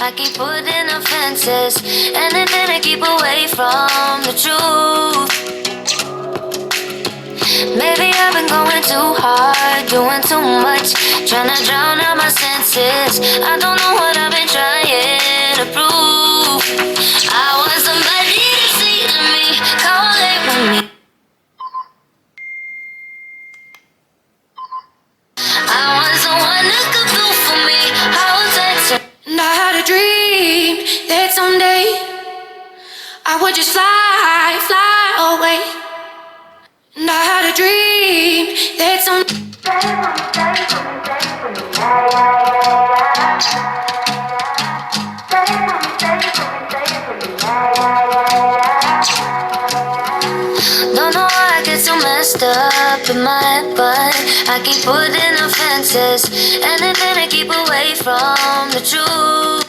I keep putting up fences, anything to keep away from the truth. Maybe I've been going too hard, doing too much, trying to drown out my senses. I don't know what I've been trying to prove. I want somebody to see to me, calling for me. I want someone to come through for me. I was like, and I had a dream that someday I would just fly, fly away. And I had a dream that someday. Don't know why I get so messed up in my head, but I keep putting up fences, anything to keep away from the truth.